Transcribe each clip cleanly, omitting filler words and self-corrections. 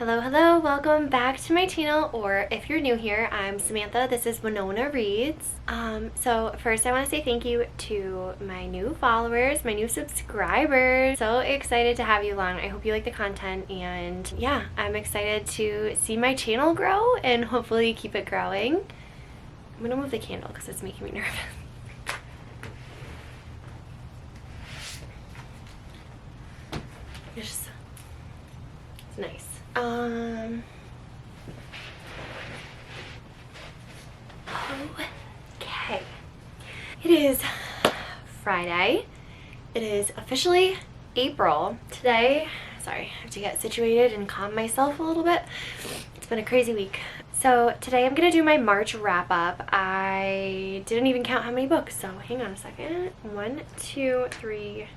Hello, welcome back to my channel, or if you're new here, I'm Samantha. This is Winona Reads. So first I want to say thank you to my new followers, my new subscribers. So excited to have you along. I hope you like the content, and yeah, I'm excited to see my channel grow and hopefully keep it growing. I'm gonna move the candle because it's making me nervous. It's nice. Okay. It is Friday. It is officially April. Today, sorry, I have to get situated and calm myself a little bit. It's been a crazy week. So today I'm gonna do my March wrap up. I didn't even count how many books, so hang on a second. 1, 2, 3,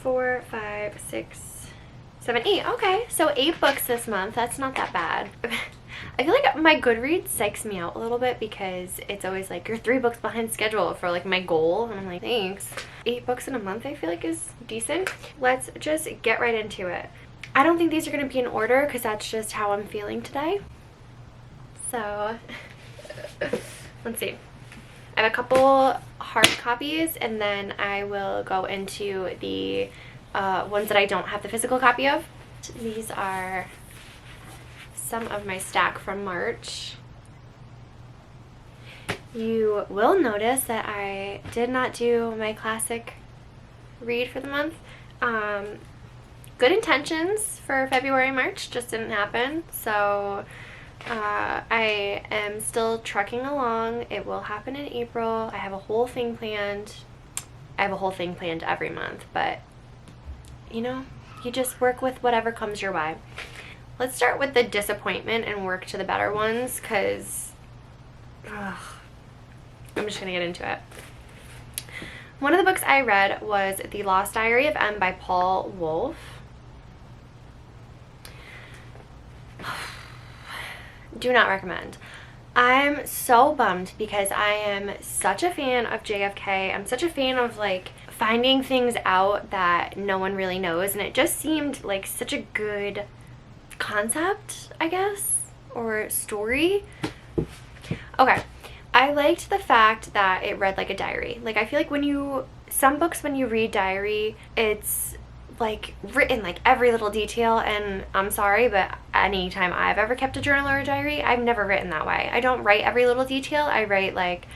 4, 5, 6, 7, 8. Okay, so 8 books this month. That's not that bad. I feel like my Goodreads psychs me out a little bit because it's always like, you're 3 books behind schedule for like my goal. And I'm like, thanks. 8 books in a month I feel like is decent. Let's just get right into it. I don't think these are going to be in order because that's just how I'm feeling today. So, let's see. I have a couple hard copies, and then I will go into the ones that I don't have the physical copy of. These are some of my stack from March. You will notice that I did not do my classic read for the month. Good intentions for February, March just didn't happen. So I am still trucking along. It will happen in April. I have a whole thing planned. I have a whole thing planned every month, but you know, you just work with whatever comes your way. Let's start with the disappointment and work to the better ones, because I'm just gonna get into it. One of the books I read was The Lost Diary of M by Paul Wolfe. Do not recommend. I'm so bummed because I am such a fan of JFK. I'm such a fan of like finding things out that no one really knows, and it just seemed like such a good concept, I guess, or story. Okay, I liked the fact that it read like a diary. Like, I feel like some books when you read diary, it's like written like every little detail, and I'm sorry, but anytime I've ever kept a journal or a diary, I've never written that way. I don't write every little detail. I write like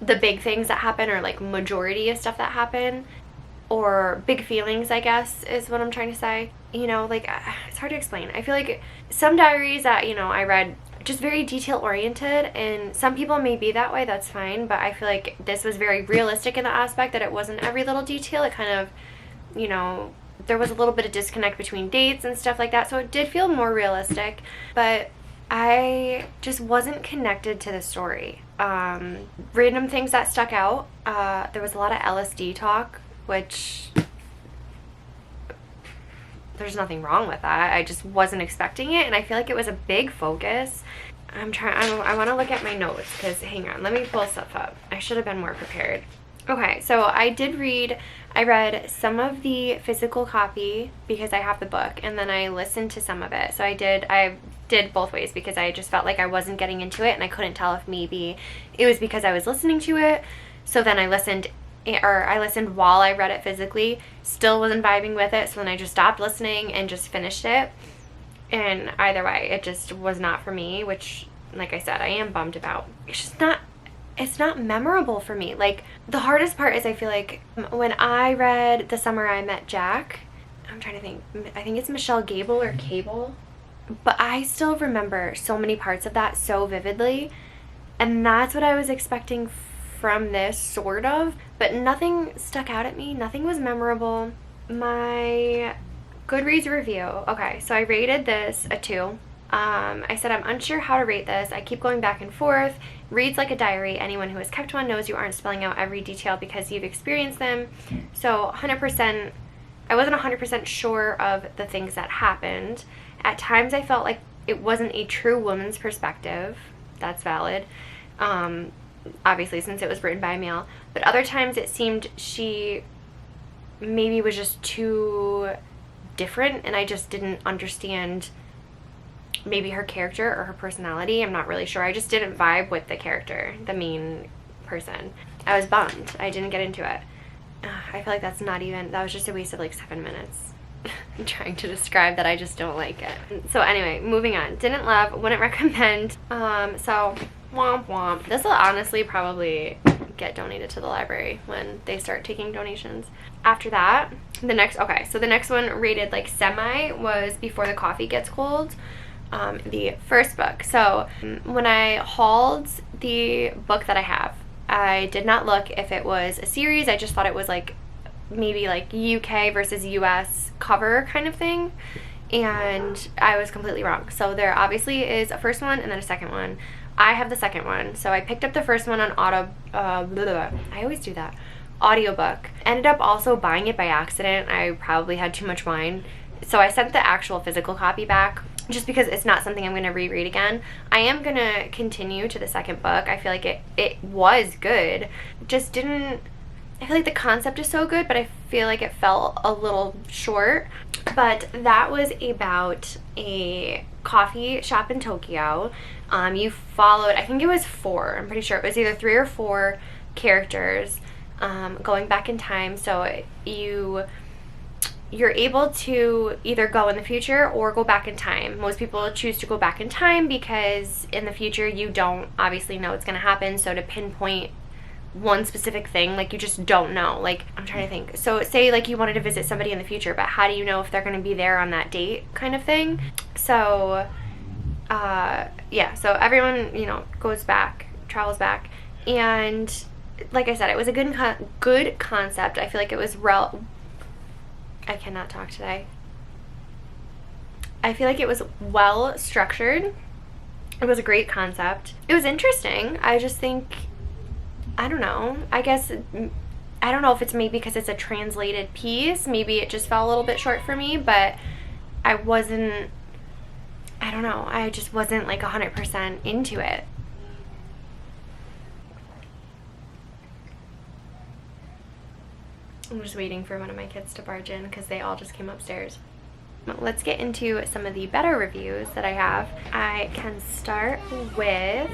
the big things that happen, or like majority of stuff that happen, or big feelings, I guess is what I'm trying to say. You know, like, it's hard to explain. I feel like some diaries that, you know, I read just very detail oriented, and some people may be that way, that's fine, but I feel like this was very realistic in the aspect that it wasn't every little detail. It kind of, you know, there was a little bit of disconnect between dates and stuff like that, so it did feel more realistic, but I just wasn't connected to the story. Random things that stuck out. There was a lot of LSD talk, which there's nothing wrong with that. I just wasn't expecting it, and I feel like it was a big focus. I want to look at my notes, because hang on, let me pull stuff up. I should have been more prepared. Okay, so I read some of the physical copy because I have the book, and then I listened to some of it. So I did both ways because I just felt like I wasn't getting into it, and I couldn't tell if maybe it was because I was listening to it. So then I listened while I read it physically, still wasn't vibing with it, so then I just stopped listening and just finished it. And either way, it just was not for me, which, like I said, I am bummed about. It's not memorable for me. Like, the hardest part is I feel like when I read The Summer I Met Jack, I'm trying to think, I think it's Michelle Gable or Cable, but I still remember so many parts of that so vividly, and that's what I was expecting from this, sort of, but nothing stuck out at me. Nothing was memorable. My Goodreads review. Okay, so I rated this a 2. I said, I'm unsure how to rate this. I keep going back and forth. Reads like a diary. Anyone who has kept one knows you aren't spelling out every detail because you've experienced them. So 100%, I wasn't 100% sure of the things that happened. At times I felt like it wasn't a true woman's perspective. That's valid. Obviously, since it was written by a male. But other times it seemed she maybe was just too different, and I just didn't understand maybe her character or her personality. I'm not really sure. I just didn't vibe with the character, the main person. I was bummed. I didn't get into it. I feel like that was just a waste of like 7 minutes. I'm trying to describe that I just don't like it. So anyway, moving on. Didn't love, wouldn't recommend. So womp womp. This will honestly probably get donated to the library when they start taking donations. After that, the next one rated like semi was Before the Coffee Gets Cold. The first book. So when I hauled the book that I have, I did not look if it was a series. I just thought it was like maybe like UK versus US cover kind of thing, and I was completely wrong. So there obviously is a first one and then a second one. I have the second one, so I picked up the first one on I always do that, audiobook. Ended up also buying it by accident. I probably had too much wine, so I sent the actual physical copy back just because it's not something I'm going to reread again. I am going to continue to the second book. I feel like it was good. Just didn't, I feel like the concept is so good, but I feel like it fell a little short. But that was about a coffee shop in Tokyo. You followed, I think it was 4. I'm pretty sure it was either 3 or 4 characters going back in time. So you're able to either go in the future or go back in time. Most people choose to go back in time because in the future you don't obviously know what's going to happen. So to pinpoint one specific thing, like, you just don't know. Like, I'm trying to think. So say like you wanted to visit somebody in the future, but how do you know if they're going to be there on that date kind of thing? So yeah, so everyone, you know, goes back, travels back, and like I said, it was a good concept. I feel like it was I cannot talk today. I feel like it was well structured. It was a great concept. It was interesting. I just think, I don't know. I guess, I don't know if it's maybe because it's a translated piece. Maybe it just fell a little bit short for me, but I don't know. I just wasn't like 100% into it. I'm just waiting for one of my kids to barge in because they all just came upstairs. Let's get into some of the better reviews that I have. I can start with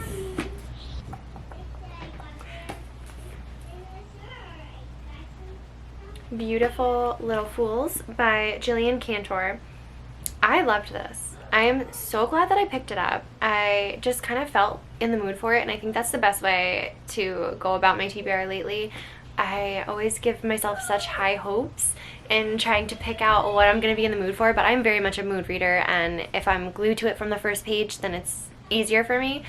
Beautiful Little Fools by Jillian Cantor. I loved this. I am so glad that I picked it up. I just kind of felt in the mood for it, and I think that's the best way to go about my TBR lately. I always give myself such high hopes in trying to pick out what I'm going to be in the mood for, but I'm very much a mood reader, and if I'm glued to it from the first page, then it's easier for me.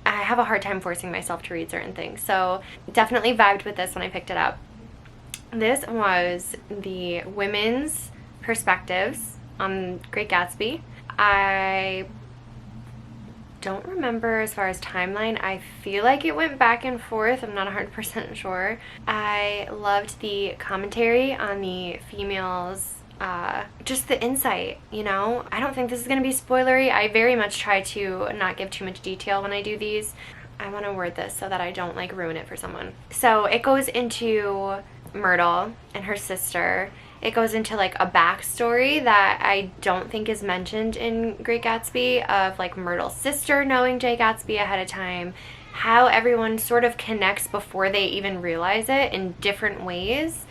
I have a hard time forcing myself to read certain things, so definitely vibed with this when I picked it up. This was the women's perspectives on Great Gatsby. I don't remember as far as timeline. I feel like it went back and forth. I'm not 100% sure. I loved the commentary on the females, just the insight, you know. I don't think this is going to be spoilery. I very much try to not give too much detail when I do these. I want to word this so that I don't like ruin it for someone. So it goes into Myrtle and her sister. It goes into like a backstory that I don't think is mentioned in Great Gatsby, of like Myrtle's sister knowing Jay Gatsby ahead of time, how everyone sort of connects before they even realize it in different ways.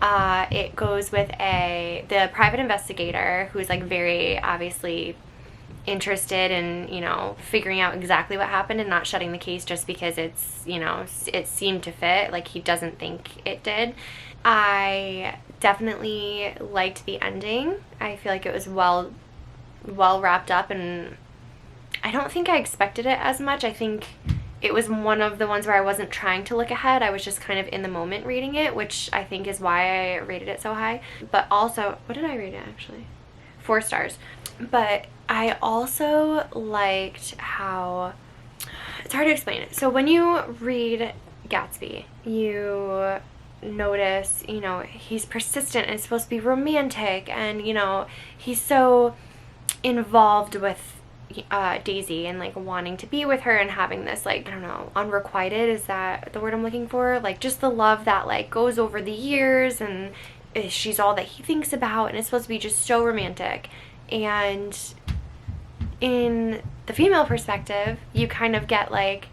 It goes with the private investigator who's like very obviously interested in, you know, figuring out exactly what happened and not shutting the case just because it's, you know, it seemed to fit, like he doesn't think it did. I definitely liked the ending. I feel like it was well wrapped up, and I don't think I expected it as much. I think it was one of the ones where I wasn't trying to look ahead. I was just kind of in the moment reading it, which I think is why I rated it so high. But also, what did I rate it actually? 4 stars. But I also liked how, it's hard to explain it. So when you read Gatsby, you notice, you know, he's persistent and it's supposed to be romantic, and, you know, he's so involved with Daisy and like wanting to be with her and having this, like, I don't know, unrequited, is that the word I'm looking for? Like just the love that like goes over the years, and she's all that he thinks about, and it's supposed to be just so romantic. And in the female perspective, you kind of get like,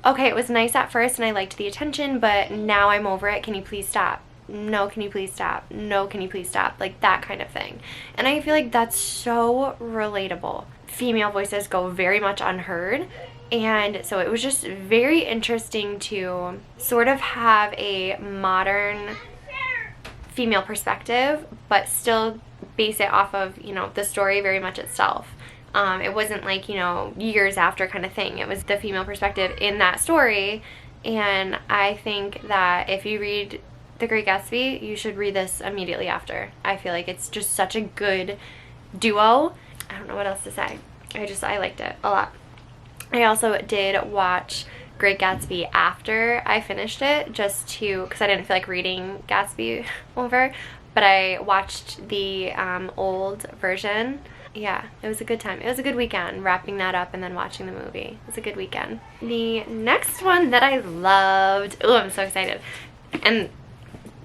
okay, it was nice at first and I liked the attention, but now I'm over it. Can you please stop? No, can you please stop? No, can you please stop? Like that kind of thing. And I feel like that's so relatable. Female voices go very much unheard. And so it was just very interesting to sort of have a modern female perspective, but still base it off of, you know, the story very much itself. It wasn't like, you know, years after kind of thing. It was the female perspective in that story. And I think that if you read The Great Gatsby, you should read this immediately after. I feel like it's just such a good duo. I don't know what else to say. I liked it a lot. I also did watch Great Gatsby after I finished it, just to, because I didn't feel like reading Gatsby over, but I watched the old version. Yeah, it was a good time. It was a good weekend, wrapping that up and then watching the movie. It was a good weekend. The next one that I loved, oh, I'm so excited, and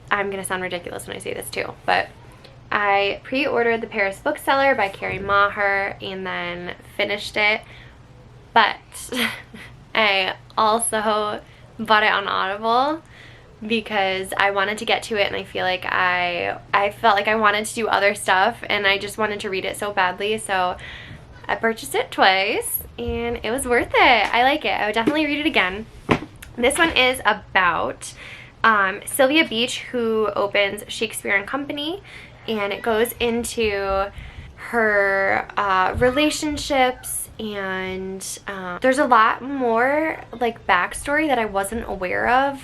I'm gonna sound ridiculous when I say this too, but I pre-ordered The Paris Bookseller by Carrie Maher and then finished it, but I also bought it on Audible because I wanted to get to it, and I feel like I felt like I wanted to do other stuff and I just wanted to read it so badly, so I purchased it twice and it was worth it. I like it. I would definitely read it again. This one is about Sylvia Beach, who opens Shakespeare and Company, and it goes into her relationships, and there's a lot more like backstory that I wasn't aware of.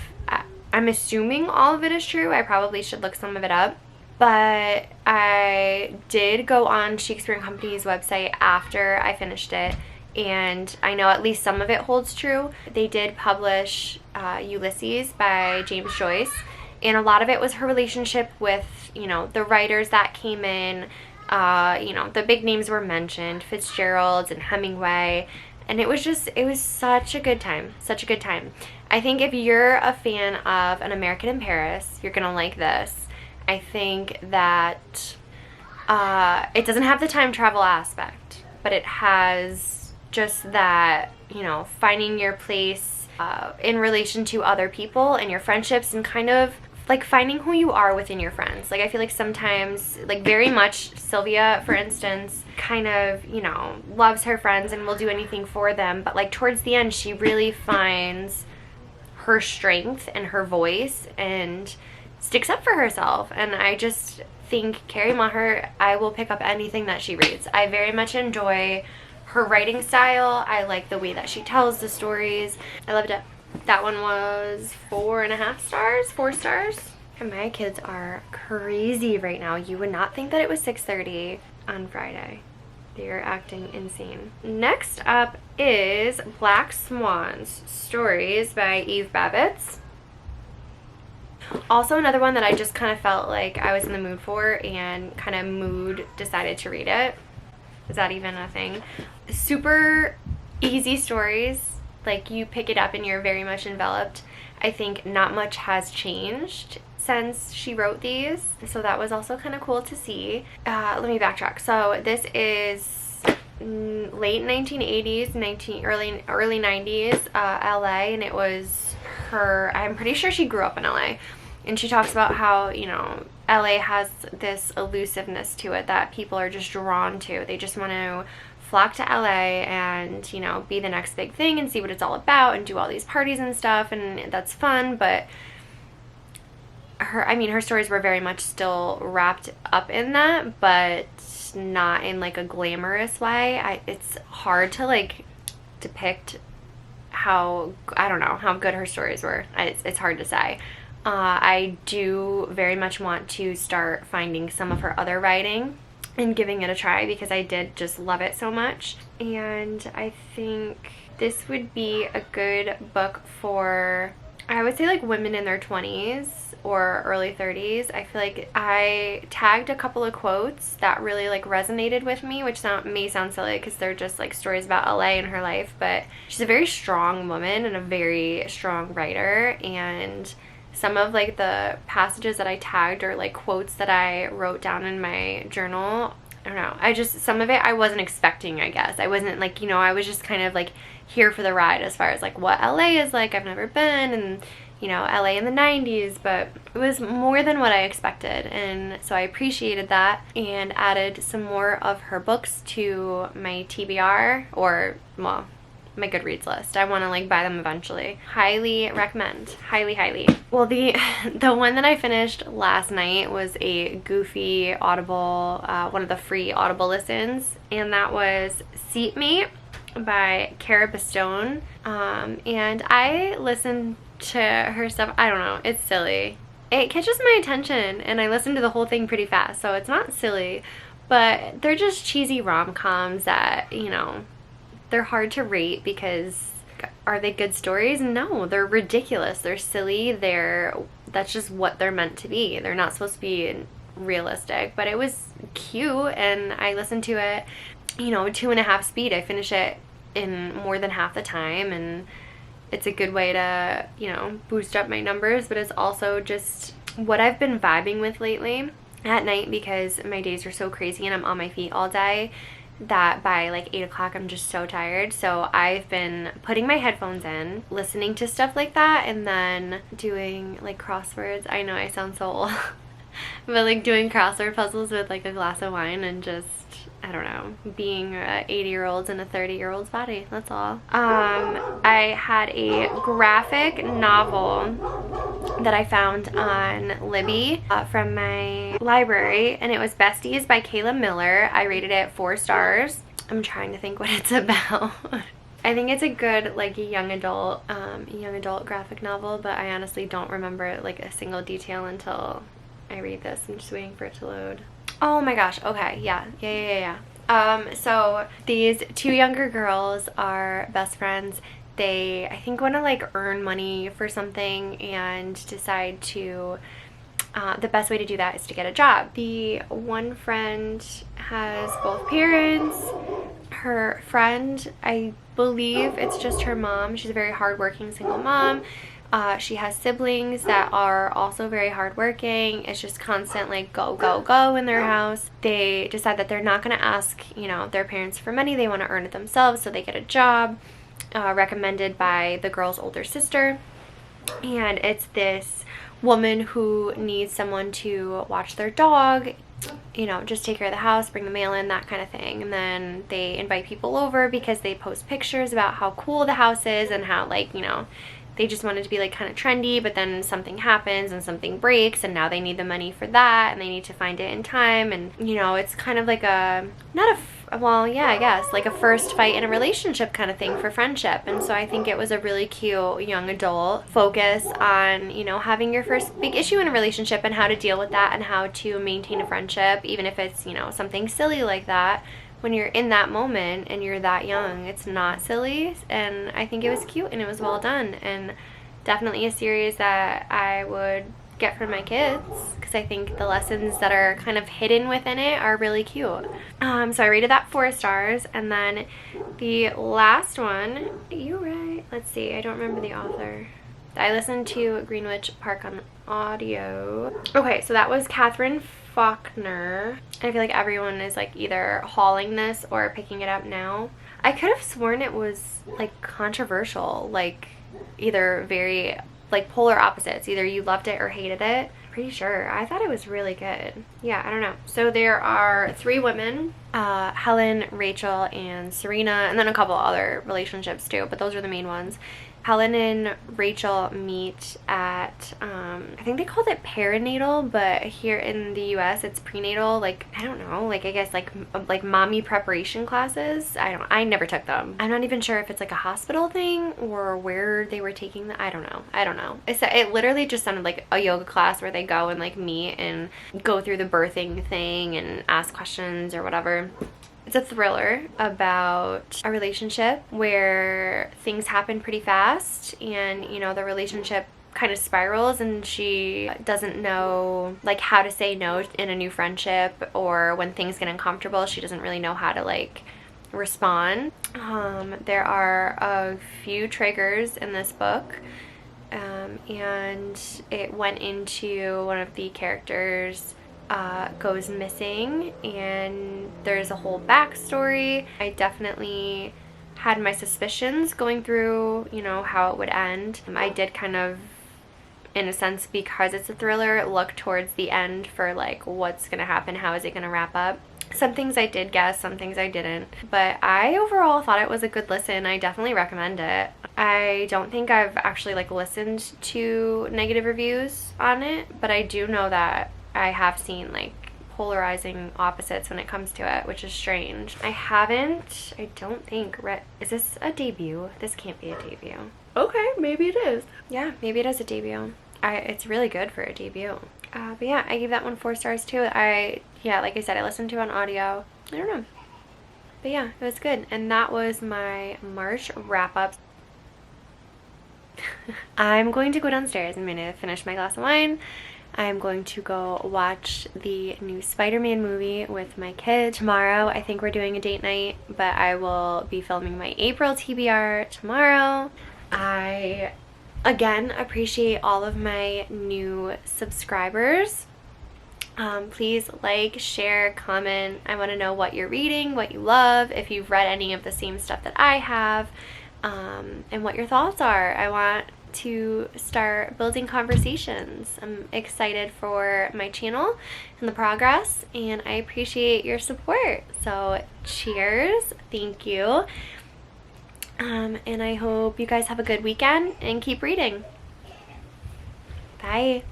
I'm assuming all of it is true. I probably should look some of it up. But I did go on Shakespeare and Company's website after I finished it, and I know at least some of it holds true. They did publish Ulysses by James Joyce, and a lot of it was her relationship with, you know, the writers that came in. You know, the big names were mentioned, Fitzgerald and Hemingway, and it was such a good time, such a good time. I think if you're a fan of An American in Paris, you're gonna like this. I think that it doesn't have the time travel aspect, but it has just that, you know, finding your place in relation to other people and your friendships, and kind of like finding who you are within your friends. Like I feel like sometimes, like very much Sylvia, for instance, kind of, you know, loves her friends and will do anything for them, but like towards the end she really finds her strength and her voice and sticks up for herself. And I just think Carrie Maher, I will pick up anything that she reads. I very much enjoy her writing style. I like the way that she tells the stories. I loved it. That one was 4.5 stars, 4 stars. And my kids are crazy right now. You would not think that it was 6:30 on Friday. They're acting insane. Next up is Black Swans Stories by Eve Babbitt. Also another one that I just kind of felt like I was in the mood for, and kind of mood decided to read it. Is that even a thing? Super easy stories. Like you pick it up and you're very much enveloped. I think not much has changed since she wrote these, so that was also kind of cool to see. Let me backtrack. So this is late 1980s, early 90s LA, and it was her, I'm pretty sure she grew up in LA, and she talks about how, you know, LA has this elusiveness to it that people are just drawn to. They just want to flock to LA and, you know, be the next big thing and see what it's all about and do all these parties and stuff, and that's fun. But her stories were very much still wrapped up in that, but not in like a glamorous way. It's hard to like depict how, I don't know, how good her stories were. It's hard to say. I do very much want to start finding some of her other writing and giving it a try, because I did just love it so much. And I think this would be a good book for, I would say, like women in their 20s or early 30s. I feel like I tagged a couple of quotes that really like resonated with me, which may sound silly because they're just like stories about LA and her life, but she's a very strong woman and a very strong writer, and some of like the passages that I tagged or like quotes that I wrote down in my journal, I don't know, some of it I wasn't expecting, I guess. I wasn't like, you know, I was just kind of like here for the ride as far as like what LA is like. I've never been, and you know, LA in the 90s, but it was more than what I expected, and so I appreciated that and added some more of her books to my TBR, or well, my Goodreads list. I want to like buy them eventually. Highly recommend. Highly. Well, the one that I finished last night was a goofy Audible, one of the free Audible listens, and that was Seatmate by Cara Bastone. And I listened to her stuff. I don't know, it's silly. It catches my attention, and I listen to the whole thing pretty fast, so it's not silly, but they're just cheesy rom-coms that, you know, they're hard to rate because are they good stories? No, they're ridiculous. They're silly. That's just what they're meant to be. They're not supposed to be realistic, but it was cute, and I listened to it, you know, 2.5 speed. I finish it in more than half the time, and it's a good way to, you know, boost up my numbers, but it's also just what I've been vibing with lately at night, because my days are so crazy and I'm on my feet all day that by like 8 o'clock I'm just so tired. So I've been putting my headphones in, listening to stuff like that, and then doing like crosswords. I know I sound so old but like doing crossword puzzles with like a glass of wine and just, I don't know, being 80-year-olds in a 30-year-old's body. That's all. I had a graphic novel that I found on Libby from my library, and it was Besties by Kayla Miller. I rated it 4 stars. I'm trying to think what it's about. I think it's a good like young adult graphic novel, but I honestly don't remember like a single detail until I read this. I'm just waiting for it to load. Oh my gosh, okay, yeah. So these 2 younger girls are best friends. They, I think, want to like earn money for something and decide to, the best way to do that is to get a job. The one friend has both parents. Her friend, I believe it's just her mom. She's a very hardworking single mom. She has siblings that are also very hardworking. It's just constant like go in their house. They decide that they're not going to ask, you know, their parents for money. They want to earn it themselves, so they get a job recommended by the girl's older sister. And it's this woman who needs someone to watch their dog, you know, just take care of the house, bring the mail in, that kind of thing. And then they invite people over because they post pictures about how cool the house is and how, like, you know, they just wanted to be like kind of trendy, but then something happens and something breaks, and now they need the money for that, and they need to find it in time. And you know, it's kind of like well, yeah, I guess like a first fight in a relationship kind of thing for friendship. And so I think it was a really cute young adult focus on, you know, having your first big issue in a relationship and how to deal with that and how to maintain a friendship, even if it's, you know, something silly like that. When you're in that moment and you're that young, it's not silly. And I think it was cute and it was well done, and definitely a series that I would get for my kids, because I think the lessons that are kind of hidden within it are really cute. So I rated that 4 stars. And then the last one, you're right, let's see, I don't remember the author. I listened to Greenwich Park on audio. Okay, so that was Catherine Faulkner. I feel like everyone is like either hauling this or picking it up now. I could have sworn it was like controversial, like either very like polar opposites. Either you loved it or hated it. Pretty sure. I thought it was really good. Yeah, I don't know. So there are 3 women, Helen, Rachel, and Serena, and then a couple other relationships too, but those are the main ones. Helen and Rachel meet at, I think they called it perinatal, but here in the US it's prenatal, like, I don't know, like, I guess like mommy preparation classes. I never took them. I'm not even sure if it's like a hospital thing or where they were taking the, I don't know. It literally just sounded like a yoga class where they go and like meet and go through the birthing thing and ask questions or whatever. It's a thriller about a relationship where things happen pretty fast, and you know, the relationship kind of spirals, and she doesn't know like how to say no in a new friendship, or when things get uncomfortable she doesn't really know how to like respond. There are a few triggers in this book. and it went into one of the characters goes missing, and there's a whole backstory. I definitely had my suspicions going through, you know, how it would end. I did kind of, in a sense, because it's a thriller, look towards the end for like what's gonna happen, how is it gonna wrap up. Some things I did guess, some things I didn't, but I overall thought it was a good listen. I definitely recommend it. I don't think I've actually like listened to negative reviews on it, but I do know that I have seen like polarizing opposites when it comes to it, which is strange. I don't think read. Is this a debut? This can't be a debut. Okay, maybe it is. Yeah, maybe it is a debut. It's really good for a debut. But yeah, I gave that one 4 stars too. Like I said, I listened to it on audio. I don't know. But yeah, it was good. And that was my March wrap-up. I'm going to go downstairs. I'm going to finish my glass of wine. I'm going to go watch the new Spider-Man movie with my kid. Tomorrow, I think we're doing a date night, but I will be filming my April TBR tomorrow. I, again, appreciate all of my new subscribers. Please like, share, comment. I want to know what you're reading, what you love, if you've read any of the same stuff that I have, and what your thoughts are. I want to start building conversations. I'm excited for my channel and the progress, and I appreciate your support. So cheers, thank you, and I hope you guys have a good weekend and keep reading. Bye.